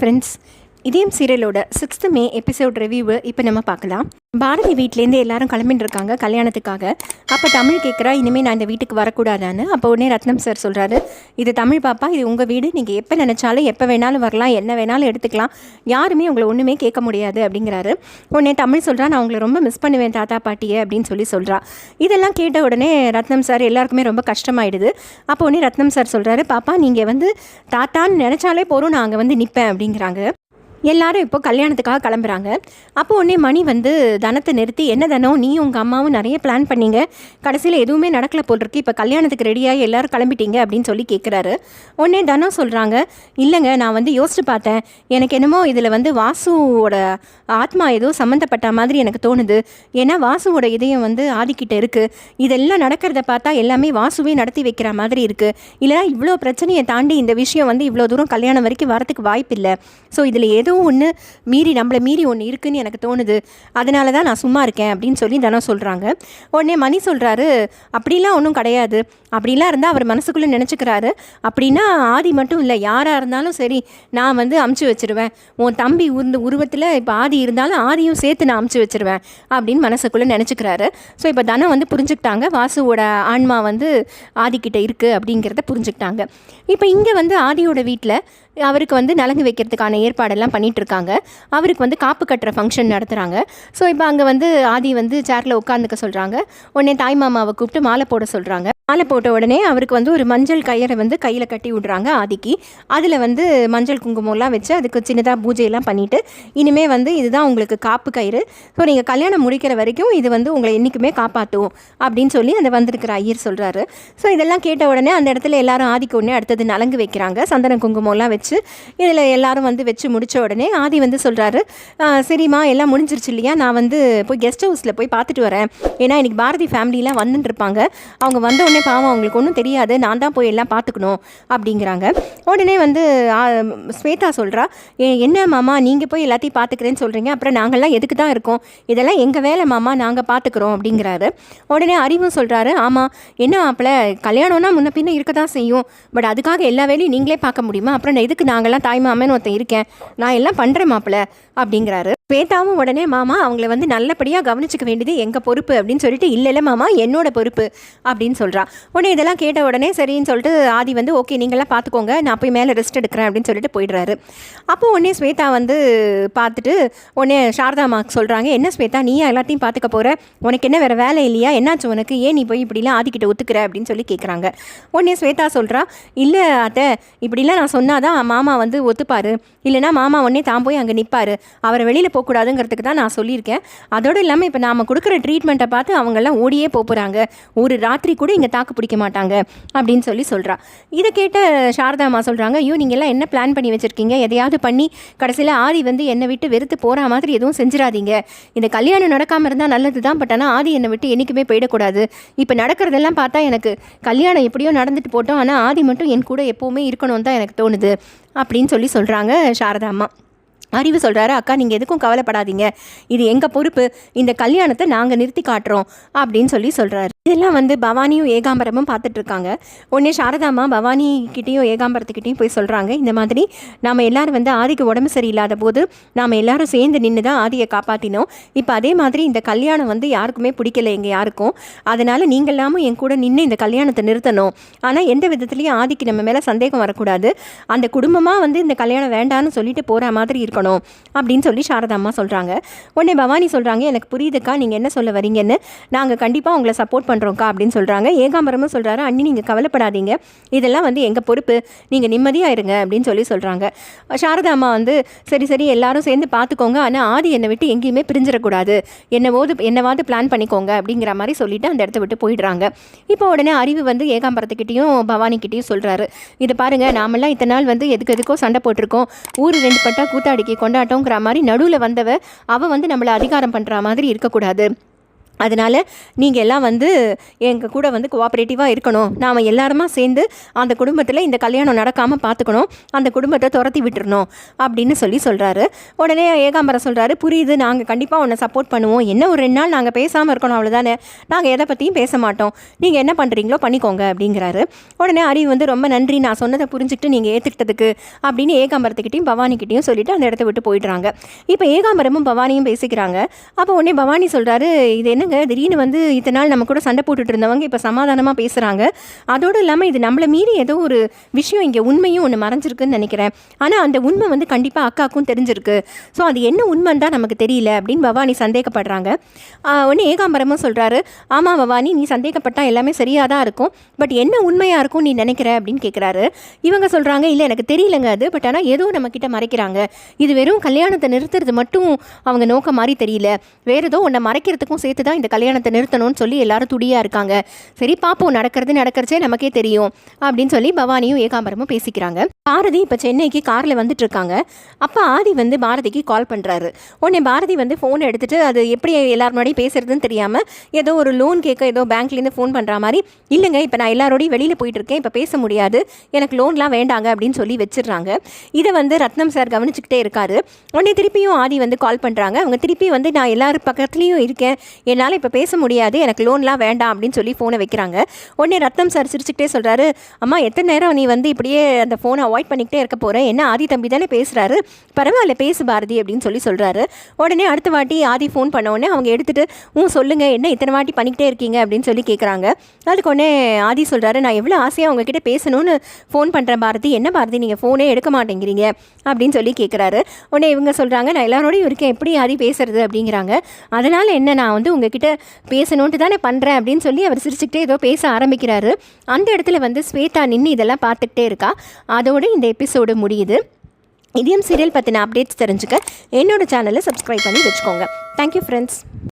Friends, இதயம் சீரியலோட 6th மே episode ரிவ்யூவை இப்போ நம்ம பார்க்கலாம். பாரதி வீட்டிலேருந்து எல்லாரும் கிளம்பிட்டு இருக்காங்க கல்யாணத்துக்காக. அப்போ தமிழ் கேட்குறா, இனிமேல் நான் இந்த வீட்டுக்கு வரக்கூடாதான்னு. அப்போ உடனே ரத்னம் சார் சொல்கிறாரு, இது தமிழ் பாப்பா, இது உங்கள் வீடு, நீங்கள் எப்போ நினச்சாலும் எப்போ வேணாலும் வரலாம், என்ன வேணாலும் எடுத்துக்கலாம், யாருமே உங்களை ஒன்றுமே கேட்க முடியாது அப்படிங்கிறாரு. உடனே தமிழ் சொல்கிறா, நான் உங்களை ரொம்ப மிஸ் பண்ணுவேன் தாத்தா பாட்டியை அப்படின்னு சொல்கிறா. இதெல்லாம் கேட்ட உடனே ரத்னம் சார் எல்லாருக்குமே ரொம்ப கஷ்டமாயிடுது. அப்போ உடனே ரத்னம் சார் சொல்கிறாரு, பாப்பா நீங்கள் தாத்தான்னு நினச்சாலே போகிறோம், நான் அங்கே நிற்பேன் அப்படிங்கிறாங்க. எல்லாரும் இப்போ கல்யாணத்துக்காக கிளம்புறாங்க. அப்போ உடனே மணி தனத்தை நிறுத்தி, என்ன தனம் நீ உங்கள் அம்மாவும் நிறைய பிளான் பண்ணீங்க, கடைசியில் எதுவுமே நடக்கல போல் இருக்கு, இப்போ கல்யாணத்துக்கு ரெடியாகி எல்லாரும் கிளம்பிட்டீங்க அப்படின்னு கேட்குறாரு. உடனே தனம் சொல்கிறாங்க, இல்லைங்க நான் யோசிச்சு பார்த்தேன், எனக்கு என்னமோ இதில் வாசுவோட ஆத்மா ஏதோ சம்மந்தப்பட்ட மாதிரி எனக்கு தோணுது. ஏன்னா வாசுவோட இதயம் ஆதிக்கிட்ட இருக்குது, இதெல்லாம் நடக்கிறத பார்த்தா எல்லாமே வாசுவே நடத்தி வைக்கிற மாதிரி இருக்குது. இல்லைனா இவ்வளோ பிரச்சனையை தாண்டி இந்த விஷயம் இவ்வளோ தூரம் கல்யாணம் வரைக்கும் வரத்துக்கு வாய்ப்பு இல்லை. ஸோ இதில் ஏதோ ஒன்று நம்மளை மீறி ஒன்று இருக்குதுன்னு எனக்கு தோணுது, அதனால தான் நான் சும்மா இருக்கேன் அப்படின்னு தனம் சொல்கிறாங்க. உடனே மணி சொல்கிறாரு, அப்படிலாம் ஒன்றும் கிடையாது, அப்படிலாம் இருந்தால் அவர் மனசுக்குள்ளே நினச்சிக்கிறாரு, அப்படின்னா ஆதி மட்டும் இல்லை, யாராக இருந்தாலும் சரி நான் அமுச்சு வச்சுருவேன், உன் தம்பி உருவத்தில் இப்போ ஆதி இருந்தாலும் ஆதியும் சேர்த்து நான் அமுச்சு வச்சுருவேன் அப்படின்னு மனசுக்குள்ளே நினச்சிக்கிறாரு. ஸோ இப்போ தனம் புரிஞ்சுக்கிட்டாங்க, வாசுவோட ஆன்மா ஆதிக்கிட்ட இருக்குது அப்படிங்கிறத புரிஞ்சுக்கிட்டாங்க. இப்போ இங்கே ஆதியோட வீட்டில் அவருக்கு நலங்கு வைக்கிறதுக்கான ஏற்பாடெல்லாம் பண்ணிகிட்ருக்காங்க. அவருக்கு காப்பு கட்டுற ஃபங்க்ஷன் நடத்துகிறாங்க. ஸோ இப்போ அங்கே ஆதி சேரில் உட்காந்துக்க சொல்கிறாங்க. உடனே தாய் மாமாவை கூப்பிட்டு மாலை போட சொல்கிறாங்க. மாலை போட்ட உடனே அவருக்கு ஒரு மஞ்சள் கயிறை கையில் கட்டி விடுறாங்க ஆதிக்கு. அதில் மஞ்சள் குங்குமம்லாம் வச்சு அதுக்கு சின்னதாக பூஜையெல்லாம் பண்ணிவிட்டு, இனிமேல் இதுதான் உங்களுக்கு காப்பு கயிறு, ஸோ நீங்கள் கல்யாணம் முடிக்கிற வரைக்கும் இது உங்களை என்றைக்குமே காப்பாற்றும் அப்படின்னு சொல்லி அந்த வந்திருக்கிற ஐயர் சொல்கிறாரு. ஸோ இதெல்லாம் கேட்ட உடனே அந்த இடத்துல எல்லாரும் ஆதிக்கு உடனே அடுத்தது நலங்கு வைக்கிறாங்க. சந்தன குங்குமம்லாம் வச்சு இதில் எல்லாரும் வச்சு முடித்த உடனே ஆதி சொல்கிறாரு, சரிம்மா எல்லாம் முடிஞ்சிருச்சு இல்லையா, நான் போய் கெஸ்ட் ஹவுஸில் போய் பார்த்துட்டு வரேன், ஏன்னா இன்றைக்கி பாரதி ஃபேமிலிலாம் வந்துட்டு இருப்பாங்க, அவங்க வந்த உடனே பாவம் அவங்களுக்கு ஒன்றும் தெரியாது, நான் தான் போய் எல்லாம் பார்த்துக்கணும் அப்படிங்கிறாங்க. உடனே ஸ்வேதா சொல்கிறா, என்ன மாமா நீங்கள் போய் எல்லாத்தையும் பார்த்துக்கிறேன்னு சொல்கிறீங்க, அப்புறம் நாங்கள்லாம் எதுக்கு தான் இருக்கோம், இதெல்லாம் எங்கள் வேலை மாமா, நாங்கள் பார்த்துக்குறோம் அப்படிங்கிறாரு. உடனே அறிவும் சொல்கிறாரு, ஆமாம் என்ன மாப்பிள்ள, கல்யாணம்னா முன்ன பின்ன இருக்க தான் செய்யும், பட் அதுக்காக எல்லா வேலையும் நீங்களே பார்க்க முடியுமா, அப்புறம் எதுக்கு நாங்கள்லாம் தாய்மாமன்னு ஒருத்தன் இருக்கேன், நான் எல்லாம் பண்ணுறேன் மாப்பிள்ள அப்படிங்கிறாரு. ஸ்வேதாவும் உடனே மாமா அவங்கள நல்லபடியாக கவனிச்சிக்க வேண்டியது எங்கள் பொறுப்பு அப்படின்னு சொல்லிட்டு, இல்லை மாமா என்னோட பொறுப்பு அப்படின்னு சொல்கிறா. உடனே இதெல்லாம் கேட்ட உடனே சரின்னு சொல்லிட்டு ஆதி ஓகே நீங்களாம் பார்த்துக்கோங்க, நான் போய் மேலே ரெஸ்ட் எடுக்கிறேன் அப்படின்னு சொல்லிட்டு போயிடுறாரு. அப்போ உடனே ஸ்வேதா பார்த்துட்டு உடனே சாரதாமாக்கு சொல்கிறாங்க, என்ன ஸ்வேதா நீ எல்லாத்தையும் பார்த்துக்க போகிற, உனக்கு என்ன வேறு வேலை இல்லையா, என்னாச்சு உனக்கு, ஏன் நீ போய் இப்படிலாம் ஆதிக்கிட்ட ஒத்துக்கிற அப்படின்னு சொல்லி கேட்குறாங்க. உடனே ஸ்வேதா சொல்கிறா, இல்லை அத்தை இப்படிலாம் நான் சொன்னாதான் மாமா ஒத்துப்பார், இல்லைனா மாமா உடனே தான் போய் அங்கே நிற்பார், அவரை வெளியில் போகக்கூடாதுங்கிறதுக்கு தான் நான் சொல்லியிருக்கேன். அதோடு இல்லாமல் இப்போ நாம் கொடுக்குற ட்ரீட்மெண்ட்டை பார்த்து அவங்கெல்லாம் ஓடியே போகிறாங்க, ஒரு ராத்திரி கூட இங்கே தாக்கு பிடிக்க மாட்டாங்க அப்படின்னு சொல்கிறா. இதை கேட்ட சாரதாமா சொல்கிறாங்க, ஐயோ நீங்கள்லாம் என்ன பிளான் பண்ணி வச்சுருக்கீங்க, எதையாவது பண்ணி கடைசியில் ஆதி என்னை விட்டு வெறுத்து போகிற மாதிரி எதுவும் செஞ்சிடாதீங்க, இந்த கல்யாணம் நடக்காமல் இருந்தால் நல்லது தான், பட் ஆனால் ஆதி என்னை விட்டு என்றைக்குமே போயிடக்கூடாது, இப்போ நடக்கிறதெல்லாம் பார்த்தா எனக்கு கல்யாணம் எப்படியோ நடந்துட்டு போட்டோம், ஆனால் ஆதி மட்டும் என் கூட எப்போவுமே இருக்கணும்னு தான் எனக்கு தோணுது அப்படின்னு சொல்கிறாங்க சாரதாம்மா. அறிவு சொல்கிறாரு, அக்கா நீங்கள் எதுக்கும் கவலைப்படாதீங்க, இது எங்கள் பொறுப்பு, இந்த கல்யாணத்தை நாங்கள் நிறுத்தி காட்டுறோம் அப்படின்னு சொல்கிறாரு. இதெல்லாம் பவானியும் ஏகாம்பரமும் பார்த்துட்ருக்காங்க. உடனே சாரதாம்மா பவானி கிட்டேயும் ஏகாம்பரத்துக்கிட்டையும் போய் சொல்கிறாங்க, இந்த மாதிரி நாம் எல்லோரும் ஆதிக்கு உடம்பு சரியில்லாத போது நாம் எல்லோரும் சேர்ந்து நின்று தான் ஆதியை காப்பாற்றினோம், இப்போ அதே மாதிரி இந்த கல்யாணம் யாருக்குமே பிடிக்கல எங்கள் யாருக்கும், அதனால் நீங்களாமும் என் கூட நின்று இந்த கல்யாணத்தை நிறுத்தணும், ஆனால் எந்த விதத்துலேயும் ஆதிக்கு நம்ம மேலே சந்தேகம் வரக்கூடாது, அந்த குடும்பமாக இந்த கல்யாணம் வேண்டான்னு சொல்லிட்டு போகிற மாதிரி இருக்கணும் அப்படின்னு சாரதாம்மா சொல்கிறாங்க. உடனே பவானி சொல்கிறாங்க, எனக்கு புரியுதுக்கா நீங்கள் என்ன சொல்ல வரீங்கன்னு, நாங்கள் கண்டிப்பாக உங்களை சப்போர்ட் பண்ணுறோம்க்கா அப்படின்னு சொல்கிறாங்க. ஏகாம்பரமும் சொல்கிறாரு, அண்ணி நீங்கள் கவலைப்படாதீங்க, இதெல்லாம் எங்கள் பொறுப்பு, நீங்கள் நிம்மதியாக இருங்க அப்படின்னு சொல்கிறாங்க. சாரதாம்மா சரி சரி எல்லாரும் சேர்ந்து பார்த்துக்கோங்க, ஆனால் ஆதி என்னை விட்டு எங்கேயுமே பிரிஞ்சிடக்கூடாது, என்னவாவது பிளான் பண்ணிக்கோங்க அப்படிங்கிற மாதிரி சொல்லிவிட்டு அந்த இடத்த விட்டு போயிடுறாங்க. இப்போ உடனே அறிவு ஏகாம்பரத்துக்கிட்டையும் பவானிக்கிட்டையும் சொல்கிறாரு, இது பாருங்கள் நாமெல்லாம் இத்தனை நாள் எதுக்கோ சண்டை போட்டிருக்கோம், ஊர் ரெண்டு பட்டா கூத்தாடிக்கு கொண்டாட்டங்கிற மாதிரி நடுவில் வந்தவ அவள் நம்மளை அதிகாரம் பண்ணுற மாதிரி இருக்கக்கூடாது, அதனால் நீங்கள் எல்லாம் வந்து எங்கள் கூட வந்து கோஆப்ரேட்டிவாக இருக்கணும். நாம் எல்லாருமா சேர்ந்து அந்த குடும்பத்தில் இந்த கல்யாணம் நடக்காமல் பார்த்துக்கணும், அந்த குடும்பத்தை துரத்தி விட்டுறணும் அப்படின்னு சொல்கிறாரு. உடனே ஏகாம்பரம் சொல்கிறாரு, புரியுது, நாங்கள் கண்டிப்பாக உன்னை சப்போர்ட் பண்ணுவோம். என்ன ஒரு 2 நாள் நாங்கள் பேசாமல் இருக்கணும், அவ்வளோதானே, நாங்கள் எதை பற்றியும் பேச மாட்டோம், நீங்கள் என்ன பண்ணுறீங்களோ பண்ணிக்கோங்க அப்படிங்கிறாரு. உடனே அறிவு வந்து ரொம்ப நன்றி, நான் சொன்னதை புரிஞ்சுக்கிட்டு நீங்கள் ஏற்றுக்கிட்டதுக்கு அப்படின்னு ஏகாம்பரத்துக்கிட்டையும் பவானிக்கிட்டையும் சொல்லிவிட்டு அந்த இடத்த விட்டு போயிடுறாங்க. இப்போ ஏகாம்பரமும் பவானியும் பேசிக்கிறாங்க. அப்போ உடனே பவானி சொல்கிறாரு, இது என்ன திடீர்னு வந்து இத்தனை நாள் நம்ம கூட சண்டை போட்டுட்டு இருந்தவங்க இப்போ சமாதானமாக பேசுகிறாங்க. அதோடு இல்லாமல் இது நம்மளை மீறி ஏதோ ஒரு விஷயம் இங்கே உண்மையும் ஒன்று மறைஞ்சிருக்குன்னு நினைக்கிறேன். ஆனால் அந்த உண்மை வந்து கண்டிப்பாக அக்காவுக்கும் தெரிஞ்சிருக்கு. ஸோ அது என்ன உண்மைன்னு தான் நமக்கு தெரியல அப்படின்னு பவானி சந்தேகப்படுறாங்க. உடனே ஏகாம்பரமும் சொல்கிறாரு, ஆமாம் பவானி, நீ சந்தேகப்பட்டால் எல்லாமே சரியாக தான் இருக்கும், பட் என்ன உண்மையாக இருக்கும் நீ நினைக்கிற அப்படின்னு கேட்குறாரு. இவங்க சொல்கிறாங்க, இல்லை எனக்கு தெரியலங்க அது, பட் ஆனால் ஏதோ நம்மக்கிட்ட மறைக்கிறாங்க. இது வெறும் கல்யாணத்தை நிறுத்துறது மட்டும் அவங்க நோக்கம் மாதிரி தெரியல, வேறு ஏதோ ஒன்றை மறைக்கிறதுக்கும் சேர்த்து தான் இந்த கல்யாணத்தை நிறுத்தணும்னு சொல்லி எல்லாரும் துடியாக இருக்காங்க. சரி பார்ப்போம், நடக்கிறச்சே நமக்கே தெரியும் அப்படின்னு சொல்லி பவானியும் ஏகாம்பரமும் பேசிக்கிறாங்க. பாரதி இப்போ சென்னைக்கு காரில் வந்துட்டு இருக்காங்க. அப்போ ஆதி வந்து பாரதிக்கு கால் பண்ணுறாரு. உடனே பாரதி வந்து ஃபோன் எடுத்துகிட்டு அது எப்படி எல்லார் முன்னாடியும் பேசுறதுன்னு தெரியாமல் ஏதோ ஒரு லோன் கேட்க ஏதோ பேங்க்லேருந்து ஃபோன் பண்ணுற மாதிரி, இல்லைங்க இப்போ நான் எல்லாரோடையும் வெளியில் போயிட்டுருக்கேன், இப்போ பேச முடியாது, எனக்கு லோன்லாம் வேண்டாங்க அப்படின்னு சொல்லி வச்சிடுறாங்க. இதை வந்து ரத்னம் சார் கவனிச்சுக்கிட்டே இருக்காரு. உடனே திருப்பியும் ஆதி வந்து கால் பண்ணுறாங்க. அவங்க திருப்பி வந்து நான் எல்லாரும் பக்கத்துலேயும் இருக்கேன், என்னால் இப்போ பேச முடியாது, எனக்கு லோன்லாம் வேண்டாம் அப்படின்னு சொல்லி ஃபோனை வைக்கிறாங்க. உடனே ரத்னம் சார் சிரிச்சுக்கிட்டே சொல்கிறாரு, அம்மா எத்தனை நேரம் நீ வந்து இப்படியே அந்த ஃபோனை அவாய்ட் பண்ணிக்கிட்டே இருக்க போகிறேன், என்ன ஆதி தம்பி தானே பேசுகிறாரு, பரவாயில்ல பேசு பாரதி அப்படின்னு சொல்கிறாரு. உடனே அடுத்த வாட்டி ஆதி ஃபோன் பண்ண உடனே அவங்க எடுத்துகிட்டு சொல்லுங்கள், என்ன இத்தனை வாட்டி பண்ணிக்கிட்டே இருக்கீங்க அப்படின்னு சொல்லி கேட்குறாங்க. அதுக்கு உடனே ஆதி சொல்கிறாரு, நான் எவ்வளோ ஆசையாக உங்ககிட்ட பேசணும்னு ஃபோன் பண்ணுறேன் பாரதி, என்ன பாரதி நீங்கள் ஃபோனே எடுக்க மாட்டேங்கிறீங்க அப்படின்னு சொல்லி கேட்குறாரு. உடனே இவங்க சொல்கிறாங்க, நான் எல்லாரோடையும் இருக்கேன், எப்படி ஆதி பேசுறது அப்படிங்கிறாங்க. அதனால் என்ன, நான் வந்து உங்ககிட்ட பேசணுன்ட்டு தானே பண்ணுறேன் அப்படின்னு சொல்லி அவர் சிரிச்சுக்கிட்டே ஏதோ பேச ஆரம்பிக்கிறாரு. அந்த இடத்துல வந்து ஸ்வேதா நின்று இதெல்லாம் பார்த்துக்கிட்டே இருக்கா. அதோடு இந்த எபிசோடு முடியுது. இதயம் சீரியல் பற்றின அப்டேட்ஸ் தெரிஞ்சுக்க என்னோடய சேனலை சப்ஸ்கிரைப் பண்ணி வச்சுக்கோங்க. Thank you friends.